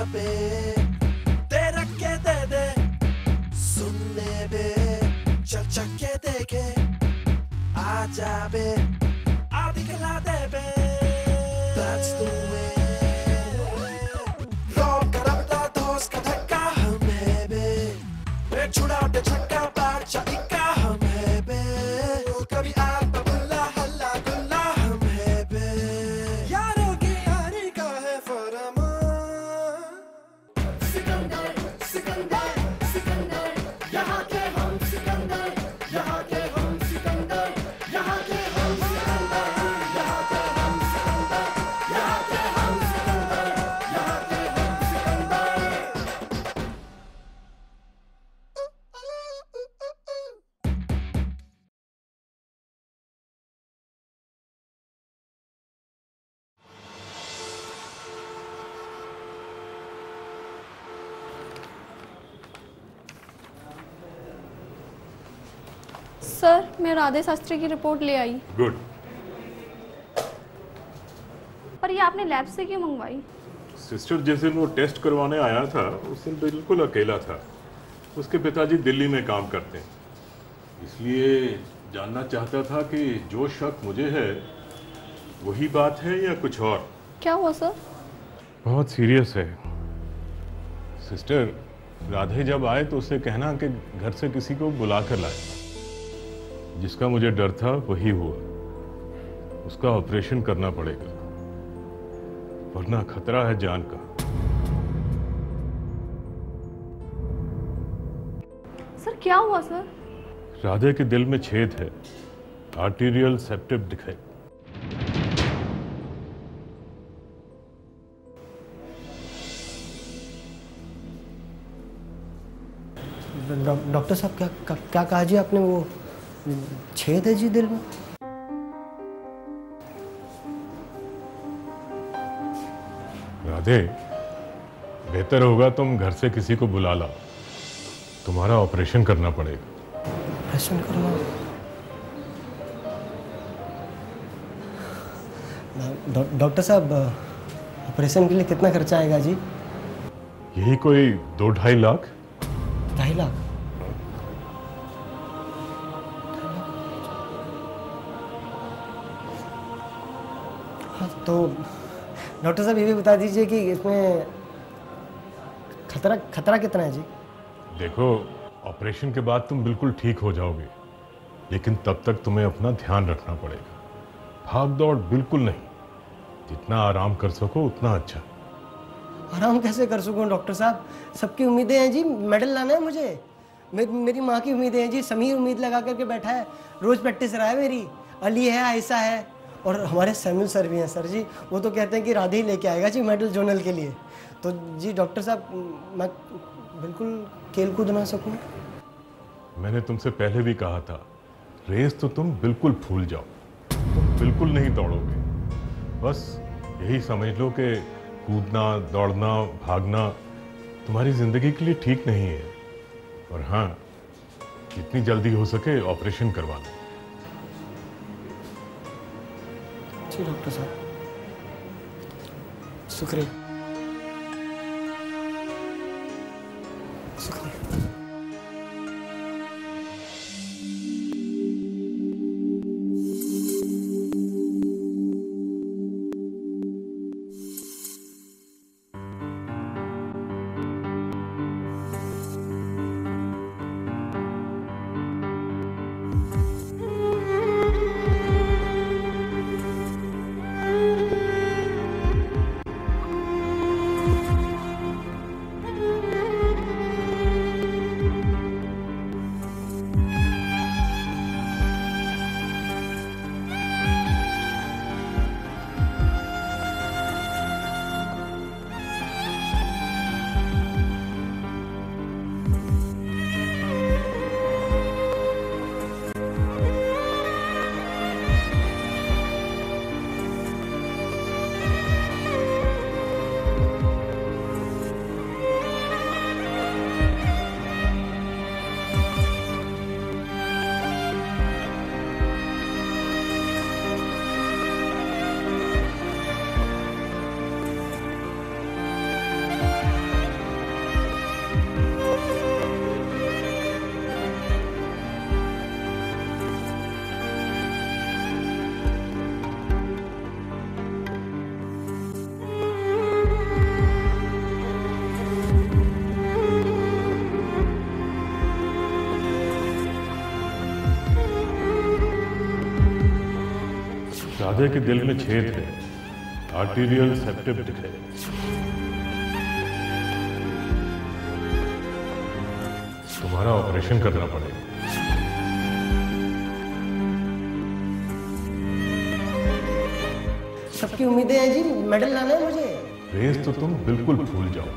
बे तेरा के दे सुनने बे चल के देखे आजा बे आ दिखला दे बे That's the way लोग करता दोस्त का धक्का हमें बे छुड़ा दे छक्का बादशाह इक्का हमें बे कभी आता बुल्ला हल्ला गुल्ला हमें बे यारों की यारी का है फरमान सिकंदर सिकंदर सिकंदर यहाँ के हम सिकंदर यहाँ के हम सिकंदर यहाँ के हम सिकंदर यहाँ के हम सिकंदर यहाँ के हम सिकंदर यहाँ के हम सिकंदर सर, मैं राधे शास्त्री की रिपोर्ट ले आई। गुड। पर ये आपने लैब से क्यों मंगवाई? सिस्टर जिस दिन वो टेस्ट करवाने आया था उस दिन बिल्कुल अकेला था। उसके पिताजी दिल्ली में काम करते हैं, इसलिए जानना चाहता था कि जो शक मुझे है वही बात है या कुछ और। क्या हुआ सर? बहुत सीरियस है सिस्टर। राधे जब आए तो उसे कहना कि घर से किसी को बुला कर लाए। जिसका मुझे डर था वही हुआ। उसका ऑपरेशन करना पड़ेगा वरना खतरा है जान का। सर क्या हुआ सर? राधे के दिल में छेद है, आर्टीरियल सेप्टिक डिफेक्ट। डॉक्टर साहब क्या कहा जी आपने? वो छेद है जी दिल में? राधे, बेहतर होगा तुम घर से किसी को बुला लाओ। तुम्हारा ऑपरेशन करना पड़ेगा। ऑपरेशन करना? डॉक्टर साहब, ऑपरेशन के लिए कितना खर्चा आएगा जी? यही कोई 2-2.5 लाख। 2.5 लाख? हाँ, तो डॉक्टर साहब ये भी बता दीजिए कि इसमें खतरा कितना है जी? देखो, ऑपरेशन के बाद तुम बिल्कुल ठीक हो जाओगे, लेकिन तब तक तुम्हें अपना ध्यान रखना पड़ेगा। भाग दौड़ बिल्कुल नहीं। जितना आराम कर सको उतना अच्छा। आराम कैसे कर सकूं डॉक्टर साहब? सबकी उम्मीदें हैं जी, मेडल लाना है मुझे। मेरी माँ की उम्मीदें हैं जी। समीर उम्मीद लगा करके बैठा है, रोज प्रैक्टिस रहा है मेरी। अली है, आयशा है, और हमारे सैमुअल सर भी हैं सर जी। वो तो कहते हैं कि राधे ही लेके आएगा जी मेडल जोनल के लिए। तो जी डॉक्टर साहब, मैं बिल्कुल खेल कूद ना सकूं। मैंने तुमसे पहले भी कहा था, रेस तो तुम बिल्कुल भूल जाओ। तुम बिल्कुल नहीं दौड़ोगे। बस यही समझ लो कि कूदना, दौड़ना, भागना तुम्हारी जिंदगी के लिए ठीक नहीं है। और हाँ, जितनी जल्दी हो सके ऑपरेशन करवा लो। जी डॉक्टर साहब, शुक्रिया। राधे के दिल में छेद है, आर्टीरियल सेप्टिक है। तुम्हारा ऑपरेशन करना पड़ेगा। सबकी उम्मीदें हैं जी, मेडल लाना है मुझे। रेस तो तुम बिल्कुल भूल जाओ।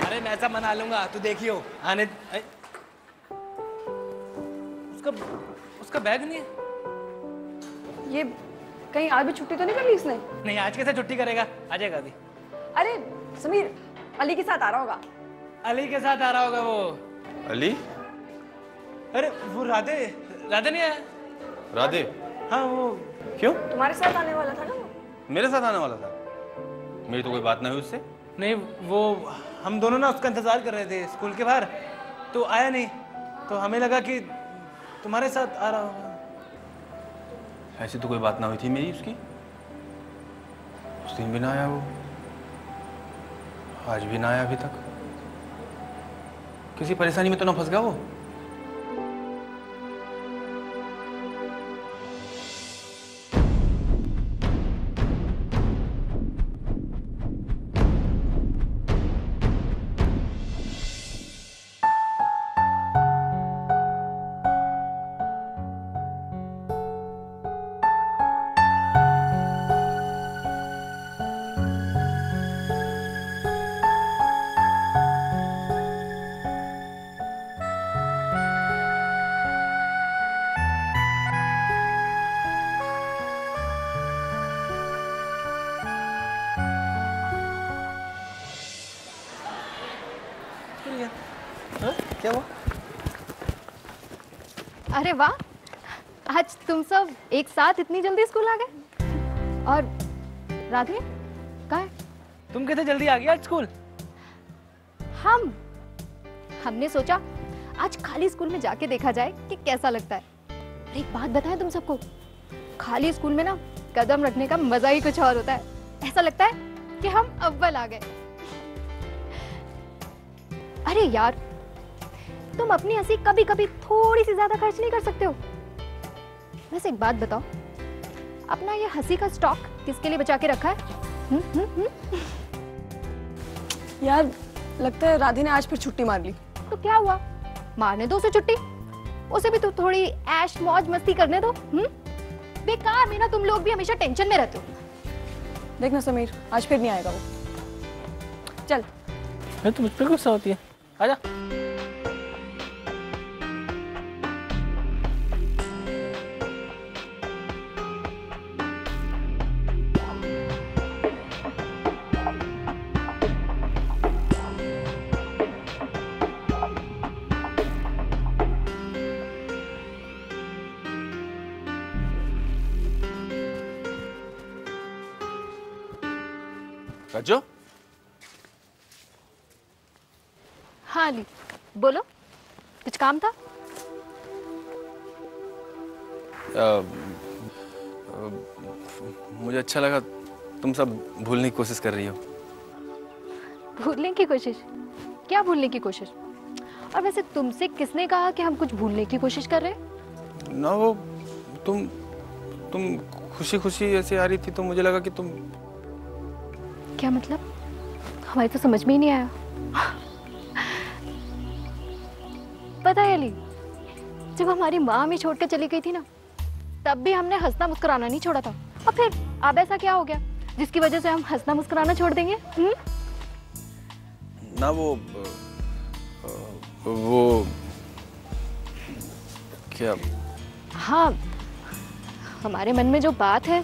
अरे मैं ऐसा मना लूंगा, तू देखियो आने। उसका बैग नहीं है। ये कहीं आज भी छुट्टी तो नहीं कर ली इसने? नहीं, आज कैसे छुट्टी करेगा, आ जाएगा अभी। अरे समीर अली के साथ आ रहा होगा। अली के साथ आ रहा होगा वो। अली? अरे वो राधे नहीं आया। राधे? हाँ वो। क्यों? तुम्हारे साथ आने वाला था ना वो। मेरे साथ आने वाला था? मेरी तो कोई बात नहीं हुई उससे। नहीं, वो हम दोनों ना उसका इंतजार कर रहे थे स्कूल के बाहर, तो आया नहीं, तो हमें लगा कि तुम्हारे साथ आ रहा होगा। ऐसी तो कोई बात ना हुई थी मेरी उसकी। उस दिन भी ना आया वो, आज भी ना आया अभी तक। किसी परेशानी में तो ना फंस गया वो? क्या हुआ? अरे वाह, आज तुम सब एक साथ इतनी जल्दी स्कूल आ गए। और राधे कहाँ है? तुम कैसे जल्दी आ गया आज स्कूल? हमने सोचा आज खाली स्कूल में जाके देखा जाए कि कैसा लगता है। और एक बात बताएं तुम सबको, खाली स्कूल में ना कदम रखने का मजा ही कुछ और होता है। ऐसा लगता है कि हम अव्वल आ गए। अरे यार, तुम अपनी हंसी कभी कभी थोड़ी सी ज्यादा खर्च नहीं कर सकते हो? वैसे एक बात बताओ, अपना ये हंसी का स्टॉक किसके लिए बचा के रखा है? यार लगता है राधे ने आज फिर छुट्टी मार ली। तो क्या हुआ, मारने दो उसे छुट्टी। उसे भी तो थोड़ी ऐश मौज मस्ती करने दो। बेकार में ना तुम लोग भी हमेशा टेंशन में रहते हो। देखना समीर, आज फिर नहीं आएगा वो। चल। तो मुझ पर गुस्सा होती है, आजा। राजू? हाँ अली, बोलो, कुछ काम था? मुझे अच्छा लगा तुम सब भूलने की कोशिश कर रही हो। भूलने की कोशिश? क्या भूलने की कोशिश? और वैसे तुमसे किसने कहा कि हम कुछ भूलने की कोशिश कर रहे हैं? ना वो तुम खुशी खुशी ऐसे आ रही थी तो मुझे लगा कि तुम। क्या मतलब? हमारी तो समझ में ही नहीं आया। पता है अली, जब हमारी माँ हमें छोड़ कर चली गई थी ना, तब भी हमने हंसना मुस्कुराना नहीं छोड़ा था। और फिर अब ऐसा क्या हो गया जिसकी वजह से हम हंसना मुस्कुराना छोड़ देंगे? ना वो क्या? हाँ, हमारे मन में जो बात है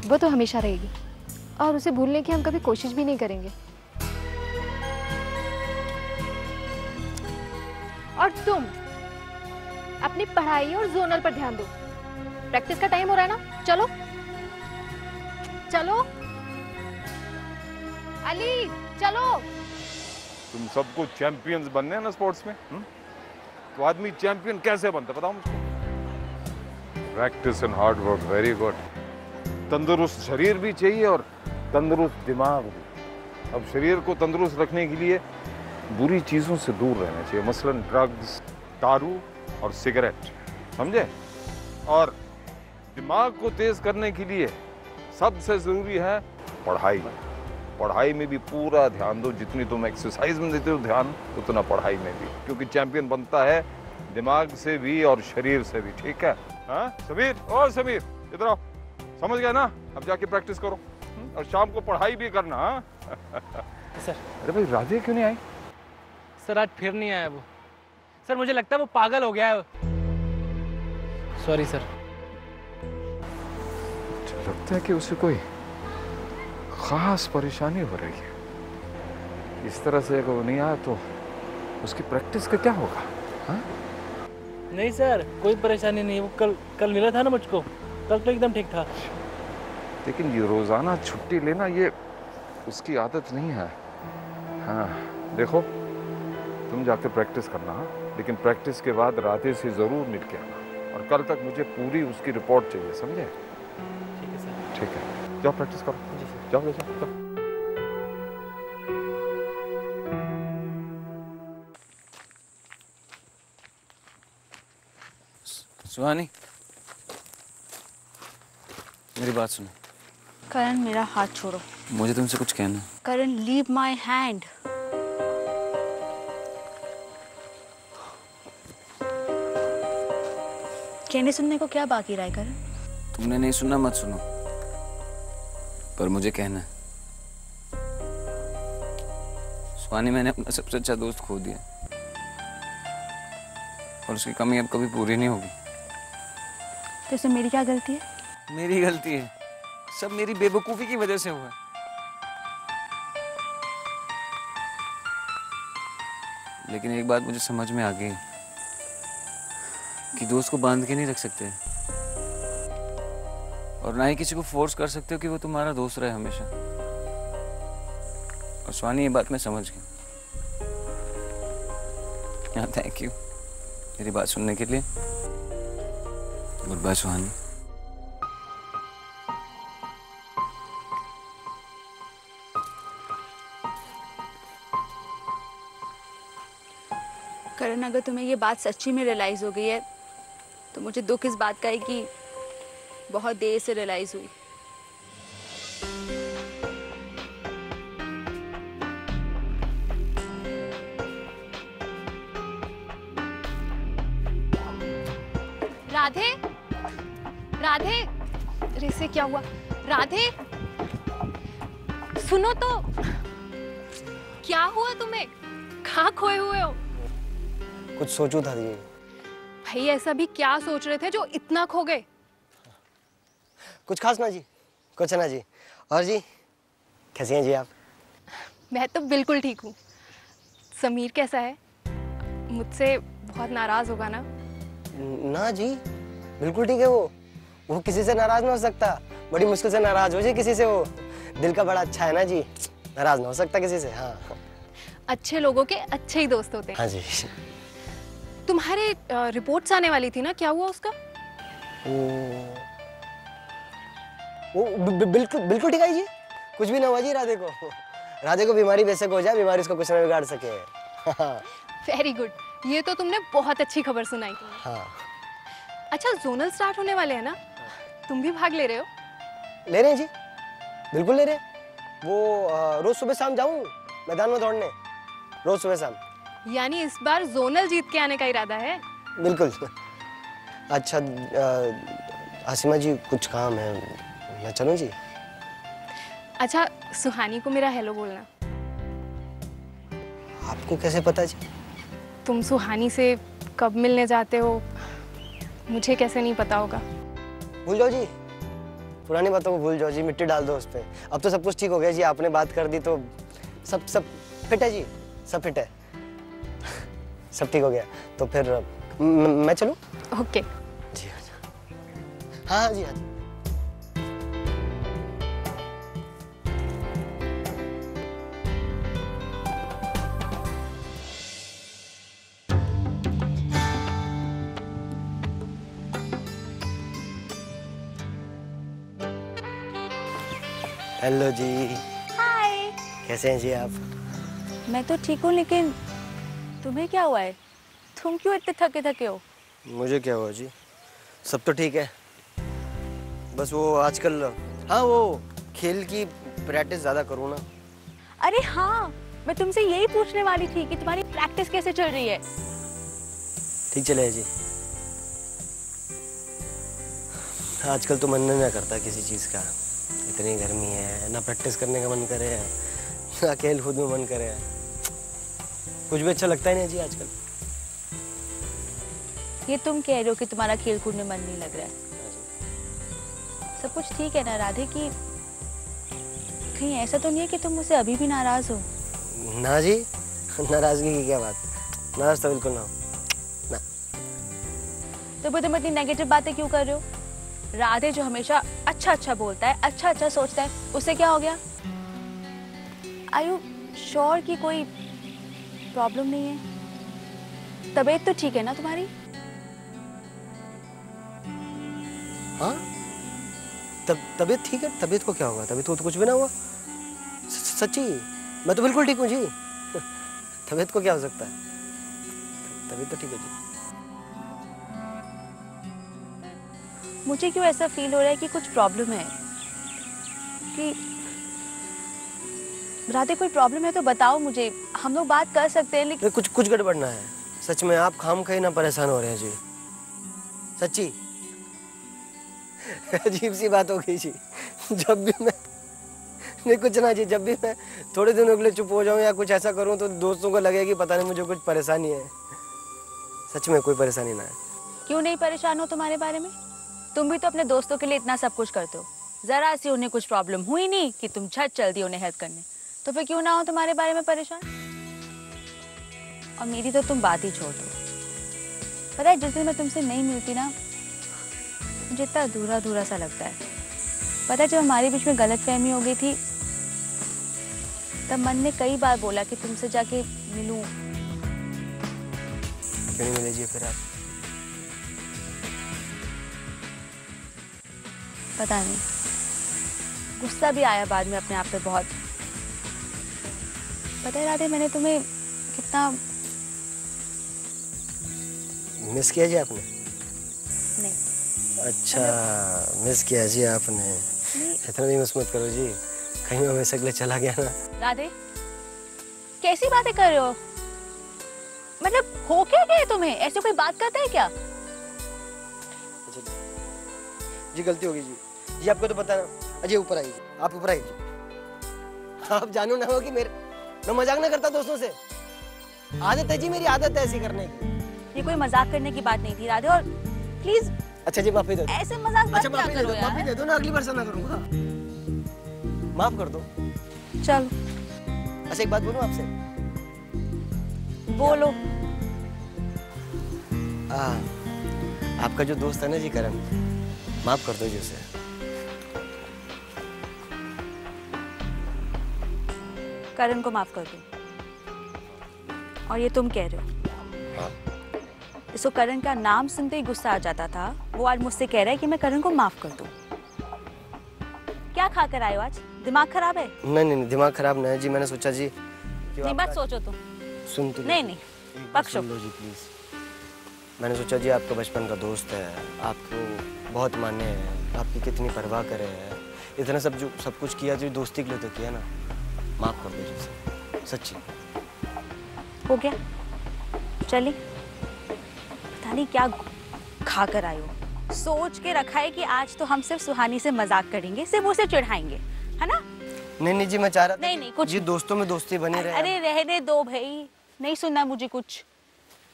वो तो हमेशा रहेगी और उसे भूलने की हम कभी कोशिश भी नहीं करेंगे। और तुम अपनी पढ़ाई और जोनल पर ध्यान दो। प्रैक्टिस का टाइम हो रहा है ना, चलो चलो अली चलो। तुम सबको चैंपियंस बनने हैं ना स्पोर्ट्स में, तो आदमी चैंपियन कैसे बनता बताओ मुझको। Practice and hard work, very good. तंदुरुस्त शरीर भी चाहिए और तंदुरुस्त दिमाग भी। अब शरीर को तंदुरुस्त रखने के लिए बुरी चीजों से दूर रहना चाहिए, मसलन ड्रग्स, दारू और सिगरेट, समझे। और दिमाग को तेज करने के लिए सबसे जरूरी है पढ़ाई। पढ़ाई में भी पूरा ध्यान दो, जितनी तुम एक्सरसाइज में देते हो ध्यान, उतना पढ़ाई में भी, क्योंकि चैंपियन बनता है दिमाग से भी और शरीर से भी, ठीक है। हाँ समीर, ओ समीर इधर आओ, समझ गया ना। अब जाके प्रैक्टिस करो और शाम को पढ़ाई भी करना। हाँ सर। अरे भाई राधे क्यों नहीं आई? सर आज फिर नहीं आया वो। सर मुझे लगता है वो पागल हो गया है। Sorry sir. लगता है कि उसे कोई खास परेशानी हो रही है। इस तरह से अगर वो नहीं आया तो उसकी प्रैक्टिस का क्या होगा? हाँ? नहीं सर, कोई परेशानी नहीं। वो कल मिला था ना मुझको, कल तो एकदम ठीक था। लेकिन ये रोजाना छुट्टी लेना ये उसकी आदत नहीं है। हाँ देखो, तुम जाके प्रैक्टिस करना, लेकिन प्रैक्टिस के बाद राधे से जरूर मिल के आना, और कल तक मुझे पूरी उसकी रिपोर्ट चाहिए, समझे। ठीक है सर। ठीक है, जाओ प्रैक्टिस करो। जी सर। जाओ ले जाओ। सुहानी, मेरी बात सुनो। करण मेरा हाथ छोड़ो। मुझे तुमसे कुछ कहना है। करण लीव माय हैंड। कहने सुनने को क्या बाकी रहा है करण? तुमने नहीं सुनना मत सुनो, पर मुझे कहना है। सुहानी, मैंने अपना सबसे अच्छा दोस्त खो दिया और उसकी कमी अब कभी पूरी नहीं होगी। तो इसमें मेरी क्या गलती है? मेरी गलती है, सब मेरी बेवकूफी की वजह से हुआ। लेकिन एक बात मुझे समझ में आ गई कि दोस्त को बांध के नहीं रख सकते, और ना ही किसी को फोर्स कर सकते हो कि वो तुम्हारा दोस्त रहे हमेशा। और सुहानी, ये बात मैं समझ गया। थैंक यू मेरी बात सुनने के लिए। गुड बाय सुहानी। करण, अगर तुम्हें ये बात सच्ची में रियलाइज हो गई है तो मुझे दुख इस बात का है कि बहुत देर से रियलाइज हुई। राधे, राधे, अरे इसे क्या हुआ? राधे, सुनो तो, क्या हुआ तुम्हें? कहाँ खोए हुए हो? कुछ सोचू था जी। भाई ऐसा भी क्या सोच रहे थे जो इतना खो गए? कुछ खास ना जी, कुछ ना जी। और जी कैसी हैं जी आप? मैं तो बिल्कुल ठीक हूँ। समीर कैसा है? मुझसे बहुत नाराज होगा ना? ना जी, बिल्कुल ठीक है वो किसी से नाराज ना हो सकता। बड़ी मुश्किल से नाराज हो जी किसी से। वो दिल का बड़ा अच्छा है ना जी, नाराज ना हो सकता किसी से। हाँ, अच्छे लोगों के अच्छे ही दोस्त होते हैं। हाँ जी। तुम्हारे रिपोर्ट्स आने वाली थी ना, क्या हुआ उसका? बिल्कुल ठीक है जी, कुछ भी ना हुआ जी राधे को बीमारी बेशक हो जाए, बीमारी उसको कुछ ना बिगाड़ सके। वेरी गुड, ये तो तुमने बहुत अच्छी खबर सुनाई। हाँ। अच्छा, जोनल स्टार्ट होने वाले हैं ना, तुम भी भाग ले रहे हो? ले रहे हैं जी, बिल्कुल ले रहे हैं। वो रोज सुबह शाम जाऊं मैदान में दौड़ने, रोज सुबह शाम। यानी इस बार जोनल जीत के आने का इरादा है? बिल्कुल। अच्छा आसिमा जी, कुछ काम है, मैं चलूं जी? अच्छा, सुहानी को मेरा हेलो बोलना। आपको कैसे पता जी? तुम सुहानी से कब मिलने जाते हो मुझे कैसे नहीं पता होगा? भूल जाओ जी, पुरानी बातों को भूल जाओ जी, मिट्टी डाल दो उस पे। अब तो सब कुछ ठीक हो गया जी, आपने बात कर दी तो सब फिट है जी, सब फिट है। सब ठीक हो गया। तो फिर मैं चलूँ? ओके। जी हाँ हाँ जी हाँ जी। हेलो जी। हाय। कैसे हैं जी आप? मैं तो ठीक हूँ, लेकिन तुम्हें क्या हुआ है? तुम क्यों इतने थके थके हो? मुझे क्या हुआ जी, सब तो ठीक है। बस वो आजकल, हाँ वो खेल की प्रैक्टिस ज़्यादा करूँ ना। अरे हाँ, मैं तुमसे यही पूछने वाली थी कि तुम्हारी प्रैक्टिस कैसे चल रही है? ठीक चले जी। आजकल तो मन नहीं करता किसी चीज़ का, इतनी गर्मी है, ना प्रैक्टिस करने का मन करे है, ना खेल कूद में मन करे है, कुछ भी अच्छा लगता ही नहीं जी आजकल। ये तुम कह रहे हो कि तुम्हारा खेल कूद में मन नहीं लग रहा है? सब कुछ ठीक है ना राधे? कि कहीं ऐसा तो नहीं है कि तुम मुझसे अभी भी नाराज हो? ना जी, नाराजगी की क्या बात, नाराज तो बिल्कुल ना हो ना। तो फिर तुम इतनी नेगेटिव बातें क्यों कर रहे हो? राधे जो हमेशा अच्छा अच्छा बोलता है, अच्छा अच्छा सोचता है, उससे क्या हो गया? आर यू श्योर कि कोई प्रॉब्लम नहीं है? तबीयत तो ठीक है ना तुम्हारी? हाँ तबीयत ठीक है। तबीयत को क्या होगा, तबीयत को तो कुछ भी ना हुआ। सच्ची मैं तो बिल्कुल ठीक हूँ जी। तबीयत को क्या हो सकता है, तबीयत तो ठीक है जी। मुझे क्यों ऐसा फील हो रहा है कि कुछ प्रॉब्लम है? कि राधे कोई प्रॉब्लम है तो बताओ मुझे, हम लोग बात कर सकते हैं। लेकिन कुछ गड़बड़ ना है सच में, आप खामखा ना परेशान हो रहे हैं जी, सच्ची। अजीब सी बात हो गई जी। जब भी मैं नहीं कुछ ना जी, जब भी मैं थोड़े दिनों के लिए चुप हो जाऊं या कुछ ऐसा करूं तो दोस्तों को लगे कि पता नहीं मुझे कुछ परेशानी है। सच में कोई परेशानी ना है। क्यों नहीं परेशान हो तुम्हारे बारे में? तुम भी तो अपने दोस्तों के लिए इतना सब कुछ करते हो। जरा सी उन्हें कुछ प्रॉब्लम हुई नहीं कि तुम झट चल दी उन्हें हेल्प करने। तो फिर क्यों ना हो तुम्हारे बारे में परेशान? और मेरी तो तुम बात ही छोड़ दो। पता है जिस दिन मैं तुमसे नहीं मिलती ना, मुझे इतना अधूरा अधूरा सा लगता है। पता है जब हमारे बीच में गलतफहमी हो गई थी, तब मन ने कई बार बोला कि तुमसे जाके मिलूं। क्यों नहीं मिले जी फिर आप? पता नहीं, गुस्सा भी आया बाद में अपने आप पे बहुत। पता है राधे, मैंने तुम्हें कितना मिस किया जी आपने? नहीं। अच्छा मिस किया जी आपने? इतना भी मिस मत करो जी, कहीं मैं हमेशा के लिए चला गया ना। राधे कैसी बातें कर रहे हो? मतलब हो क्या गया तुम्हें? ऐसे कोई बात करता है क्या? अच्छा जी गलती होगी जी। जी आपको तो पता ना। अजय ऊपर आइए, आप ऊपर आइए जी। आप जानो ना हो कि मैं मजाक ना करता दोस्तों से। आदत है जी, मेरी आदत है ऐसी करने की। ये कोई मजाक करने की बात नहीं थी राधे, और प्लीज। अच्छा जी माफी दे दो। ऐसे मजाक मत किया करो यार। माफी दे दो ना, अगली बार से ना करूंगा। माफ कर दो। चल। अच्छा एक बात बोलूं आपसे? बोलो। आपका जो दोस्त है ना जी करण, माफ कर दो जी उसे। करण को माफ कर दो? और ये तुम कह रहे हो? हाँ। इसको करण का नाम सुनते ही गुस्सा आ जाता था, वो आज मुझसे कह रहा है कि मैं करण को माफ कर दूं। क्या खा कर आए हो आज? दिमाग खराब है? नहीं दिमाग खराब नहीं है जी, मैंने सोचा जी नहीं मत सोचो तुम। सुन तो नहीं बख्शो लो जी प्लीज। मैंने सोचा जी आपका बचपन का दोस्त है, आपको बहुत माने हैं, आपकी कितनी परवाह करे है, इतना सब कुछ किया जो दोस्ती के लिए तो किया ना। माफ कर दो जी सच्ची। हो गया? चलिए। पता नहीं क्या खा कर आए हो। सोच के रखा है कि आज तो हम सिर्फ सुहानी से मजाक करेंगे, सिर्फ उसे चिढ़ाएंगे, है ना? नहीं जी मैं चाह रहा था नहीं कुछ जी दोस्तों में दोस्ती बनी रहे। अरे रहने दो भाई, नहीं सुनना मुझे कुछ।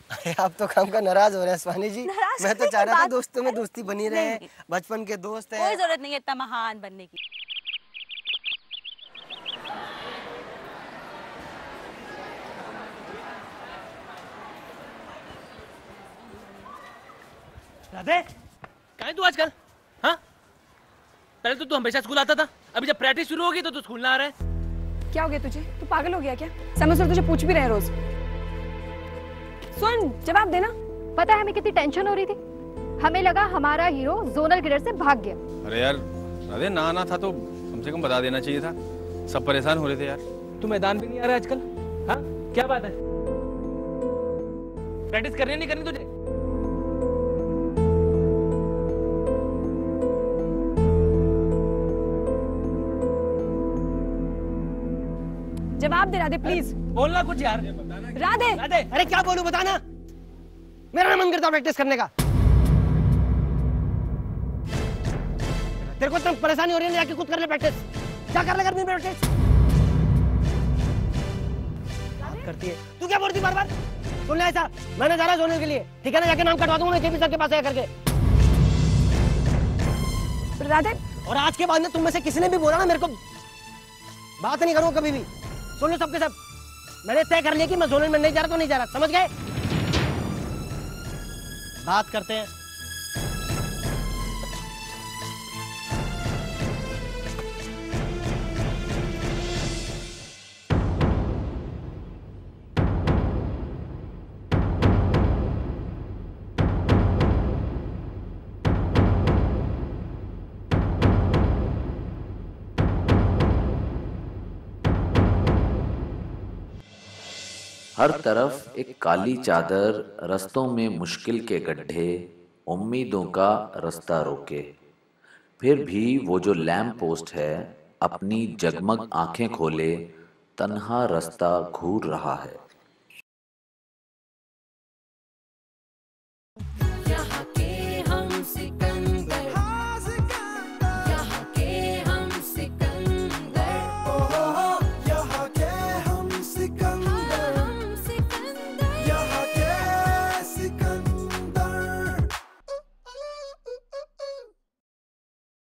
अरे आप तो काम का नाराज हो रहे हैं सुहानी जी। मैं तो चाह रहा था दोस्तों में दोस्ती बनी रहे, बचपन के दोस्त हैं। कोई जरूरत नहीं है इतना महान बनने की। राधे कहाँ है तू आजकल? हाँ, पहले तो तू हमेशा स्कूल आता था, अभी जब प्रैक्टिस शुरू होगी तो तू स्कूल ना आ रहा है। क्या हो गया तुझे? तू पागल हो गया क्या? समय सर तुझे पूछ भी रहे हैं रोज। सुन, जवाब देना। पता है हमें कितनी टेंशन हो रही थी। हमें लगा हमारा हीरो जोनल क्रिकेट से भाग गया। अरे यार राधे, ना आना था तो कम से कम बता देना चाहिए था। सब परेशान हो रहे थे यार। तू मैदान भी नहीं आ रहा आजकल? हाँ, क्या बात है? प्रैक्टिस करनी नहीं करनी तुझे? जवाब दे राधे प्लीज। बोलना कुछ यार। राधे राधे, अरे क्या बोलूं, बताना। मेरा मन करता प्रैक्टिस करने का। तेरे को इतना परेशानी हो रही है, जाके खुद कर ले प्रैक्टिस। क्या कर ले घर में प्रैक्टिस? करती है तू, क्या बोलती बार बार? सुन ले, ऐसा मैंने जा रहा जोनल के लिए, ठीक है ना? जाके नाम कटवा दूंगा केपी सर के पास आया करके। राधे, और आज के बाद में तुम में से किसी ने भी बोला ना मेरे को, बात नहीं करूंगा कभी भी। सुन लो सबके सब, मैंने तय कर लिया कि मैं जोनल में नहीं जा रहा तो नहीं जा रहा, समझ गए? बात करते हैं। हर तरफ एक काली चादर, रस्तों में मुश्किल के गड्ढे, उम्मीदों का रास्ता रोके। फिर भी वो जो लैंप पोस्ट है, अपनी जगमग आंखें खोले तन्हा रास्ता घूर रहा है।